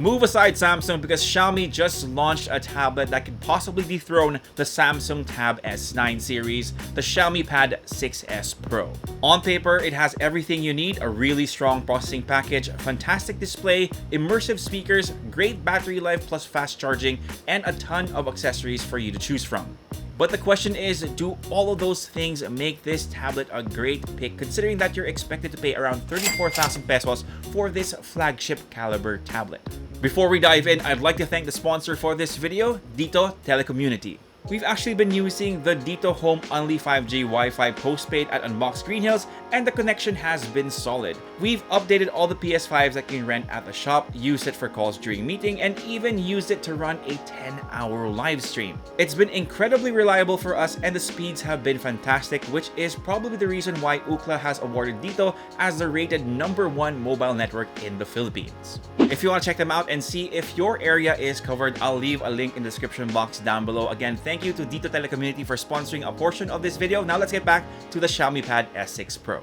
Move aside Samsung because Xiaomi just launched a tablet that could possibly dethrone the Samsung Tab S9 series, the Xiaomi Pad 6S Pro. On paper, it has everything you need: a really strong processing package, fantastic display, immersive speakers, great battery life plus fast charging, and a ton of accessories for you to choose from. But the question is, do all of those things make this tablet a great pick, considering that you're expected to pay around 34,000 pesos for this flagship caliber tablet? Before we dive in, I'd like to thank the sponsor for this video, Dito Telecommunity. We've actually been using the Dito Home Only 5G Wi-Fi postpaid at Unbox Green Hills, and the connection has been solid. We've updated all the PS5s that you can rent at the shop, used it for calls during meeting, and even used it to run a 10-hour live stream. It's been incredibly reliable for us, and the speeds have been fantastic, which is probably the reason why Ookla has awarded Dito as the rated #1 mobile network in the Philippines. If you want to check them out and see if your area is covered, I'll leave a link in the description box down below. Again, thank you to Dito Telecommunity for sponsoring a portion of this video. Now let's get back to the Xiaomi Pad S6 Pro.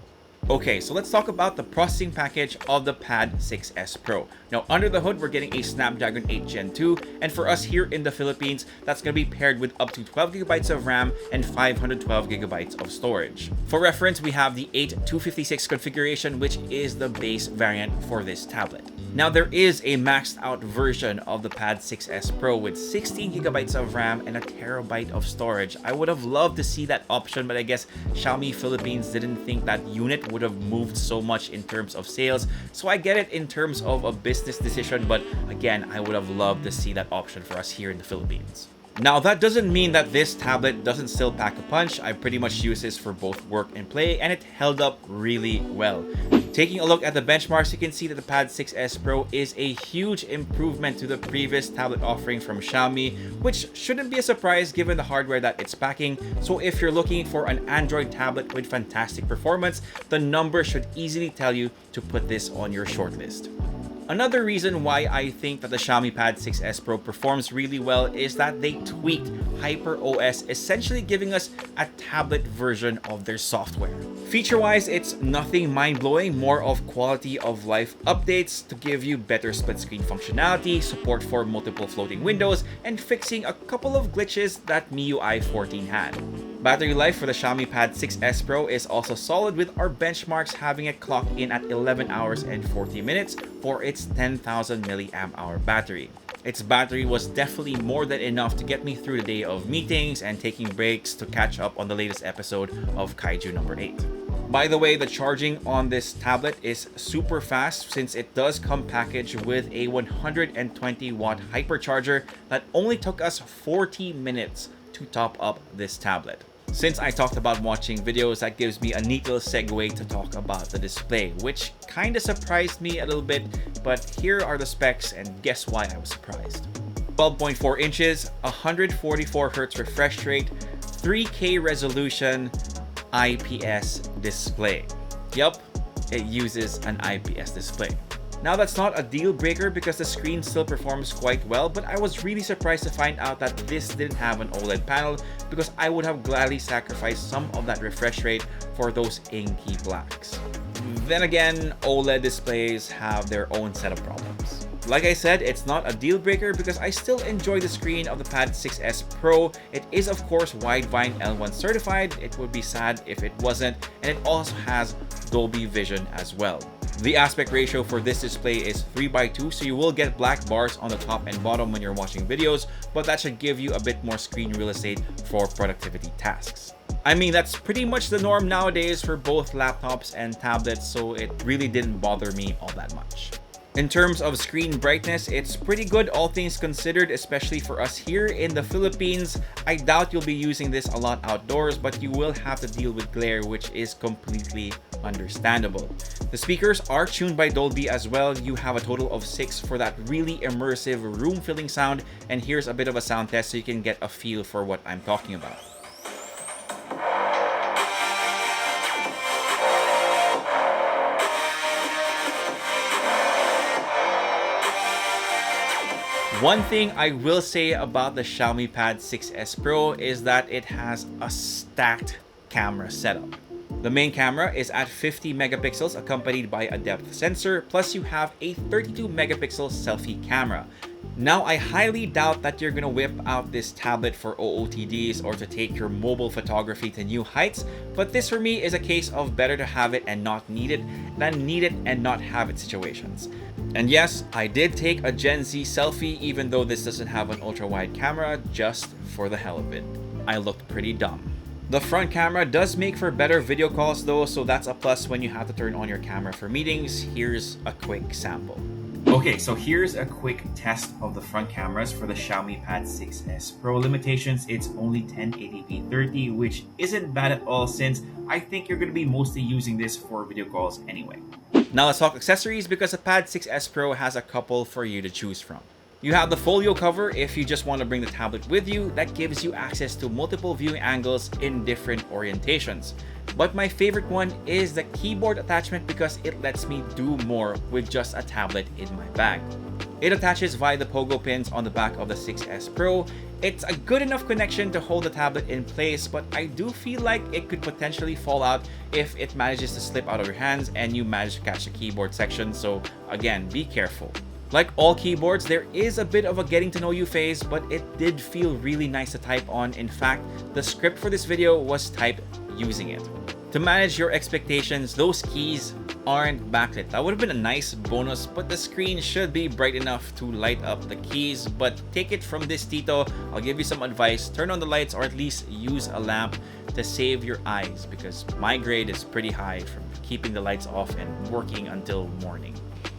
Okay, so let's talk about the processing package of the Pad 6S Pro. Now, under the hood, we're getting a Snapdragon 8 Gen 2, and for us here in the Philippines, that's going to be paired with up to 12GB of RAM and 512GB of storage. For reference, we have the 8256 configuration, which is the base variant for this tablet. Now, there is a maxed out version of the Pad 6S Pro with 16GB of RAM and a terabyte of storage. I would have loved to see that option, but I guess Xiaomi Philippines didn't think that unit would have moved so much in terms of sales. So I get it in terms of a business decision, but again, I would have loved to see that option for us here in the Philippines. Now, that doesn't mean that this tablet doesn't still pack a punch. I pretty much use this for both work and play, and it held up really well. Taking a look at the benchmarks, you can see that the Pad 6S Pro is a huge improvement to the previous tablet offering from Xiaomi, which shouldn't be a surprise given the hardware that it's packing. So if you're looking for an Android tablet with fantastic performance, the number should easily tell you to put this on your shortlist. Another reason why I think that the Xiaomi Pad 6S Pro performs really well is that they tweaked HyperOS, essentially giving us a tablet version of their software. Feature-wise, it's nothing mind-blowing, more of quality of life updates to give you better split-screen functionality, support for multiple floating windows, and fixing a couple of glitches that MIUI 14 had. Battery life for the Xiaomi Pad 6S Pro is also solid, with our benchmarks having it clocked in at 11 hours and 40 minutes for its 10,000 mAh battery. Its battery was definitely more than enough to get me through the day of meetings and taking breaks to catch up on the latest episode of Kaiju number 8. By the way, the charging on this tablet is super fast since it does come packaged with a 120-watt hypercharger that only took us 40 minutes to top up this tablet. Since I talked about watching videos, that gives me a neat little segue to talk about the display, which kinda surprised me a little bit, but here are the specs and guess why I was surprised. 12.4 inches, 144Hz refresh rate, 3K resolution, IPS display. Yup, it uses an IPS display. Now, that's not a deal breaker because the screen still performs quite well, but I was really surprised to find out that this didn't have an OLED panel, because I would have gladly sacrificed some of that refresh rate for those inky blacks. Then again, OLED displays have their own set of problems. Like I said, it's not a deal breaker because I still enjoy the screen of the Pad 6S Pro. It is of course Widevine L1 certified. It would be sad if it wasn't, and it also has Dolby Vision as well. The aspect ratio for this display is 3:2, so you will get black bars on the top and bottom when you're watching videos, but that should give you a bit more screen real estate for productivity tasks. I mean, that's pretty much the norm nowadays for both laptops and tablets, so it really didn't bother me all that much. In terms of screen brightness, it's pretty good all things considered, especially for us here in the Philippines. I doubt you'll be using this a lot outdoors, but you will have to deal with glare, which is completely understandable. The speakers are tuned by Dolby as well. You have a total of 6 for that really immersive room-filling sound, and here's a bit of a sound test so you can get a feel for what I'm talking about. One thing I will say about the Xiaomi Pad 6S Pro is that it has a stacked camera setup. The main camera is at 50 megapixels accompanied by a depth sensor, plus you have a 32 megapixel selfie camera. Now, I highly doubt that you're gonna whip out this tablet for OOTDs or to take your mobile photography to new heights, but this for me is a case of better to have it and not need it than need it and not have it situations. And yes, I did take a Gen Z selfie even though this doesn't have an ultra-wide camera, just for the hell of it. I looked pretty dumb. The front camera does make for better video calls though, so that's a plus when you have to turn on your camera for meetings. Here's a quick sample. Okay, so here's a quick test of the front cameras for the Xiaomi Pad 6s Pro. Limitations, it's only 1080p 30, which isn't bad at all since I think you're going to be mostly using this for video calls anyway. Now let's talk accessories because the Pad 6s Pro has a couple for you to choose from. You have the folio cover if you just want to bring the tablet with you. That gives you access to multiple viewing angles in different orientations. But my favorite one is the keyboard attachment because it lets me do more with just a tablet in my bag. It attaches via the pogo pins on the back of the 6s Pro. It's a good enough connection to hold the tablet in place, but I do feel like it could potentially fall out if it manages to slip out of your hands and you manage to catch the keyboard section, so again, be careful. Like all keyboards, there is a bit of a getting to know you phase, but it did feel really nice to type on. In fact, the script for this video was typed using it. To manage your expectations, those keys aren't backlit. That would have been a nice bonus, but the screen should be bright enough to light up the keys. But take it from this Tito, I'll give you some advice. Turn on the lights or at least use a lamp to save your eyes because my grade is pretty high from keeping the lights off and working until morning.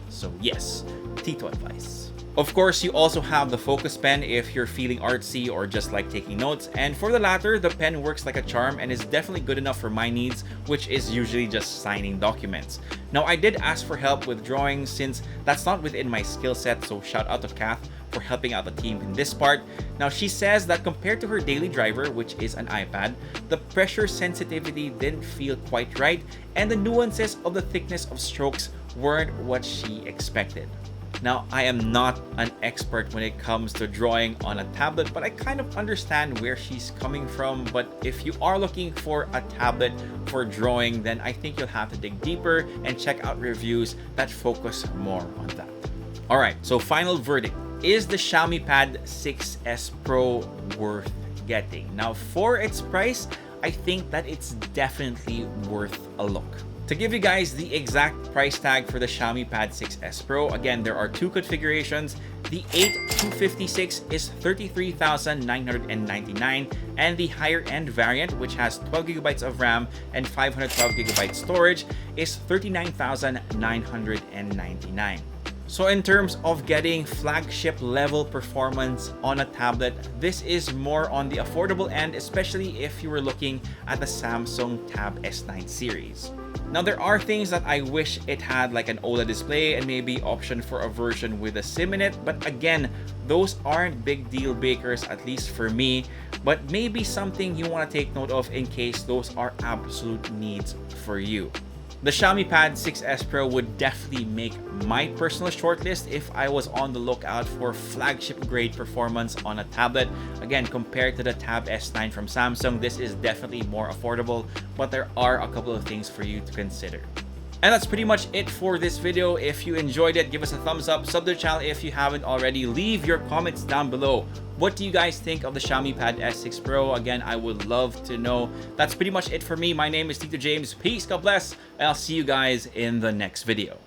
So yes, Tito advice. Of course, you also have the focus pen if you're feeling artsy or just like taking notes. And for the latter, the pen works like a charm and is definitely good enough for my needs, which is usually just signing documents. Now, I did ask for help with drawing since that's not within my skill set, so shout out to Kath for helping out the team in this part. Now, she says that compared to her daily driver, which is an iPad, the pressure sensitivity didn't feel quite right, and the nuances of the thickness of strokes weren't what she expected. Now, I am not an expert when it comes to drawing on a tablet, but I kind of understand where she's coming from. But if you are looking for a tablet for drawing, then I think you'll have to dig deeper and check out reviews that focus more on that. Alright, so final verdict. Is the Xiaomi Pad 6s Pro worth getting? Now, for its price, I think that it's definitely worth a look. To give you guys the exact price tag for the Xiaomi Pad 6s Pro, again, there are two configurations. The 8256 is $33,999, and the higher end variant, which has 12GB of RAM and 512GB storage, is $39,999. So in terms of getting flagship level performance on a tablet, this is more on the affordable end, especially if you were looking at the Samsung Tab S9 series. Now, there are things that I wish it had, like an OLED display and maybe option for a version with a SIM in it, but again, those aren't big deal breakers, at least for me, but maybe something you want to take note of in case those are absolute needs for you. The Xiaomi Pad 6s Pro would definitely make my personal shortlist if I was on the lookout for flagship grade performance on a tablet. Again, compared to the Tab S9 from Samsung, this is definitely more affordable, but there are a couple of things for you to consider. And that's pretty much it for this video. If you enjoyed it, give us a thumbs up, sub to the channel if you haven't already, leave your comments down below. What do you guys think of the Xiaomi Pad S6 Pro? Again, I would love to know. That's pretty much it for me. My name is Tito James. Peace, God bless, and I'll see you guys in the next video.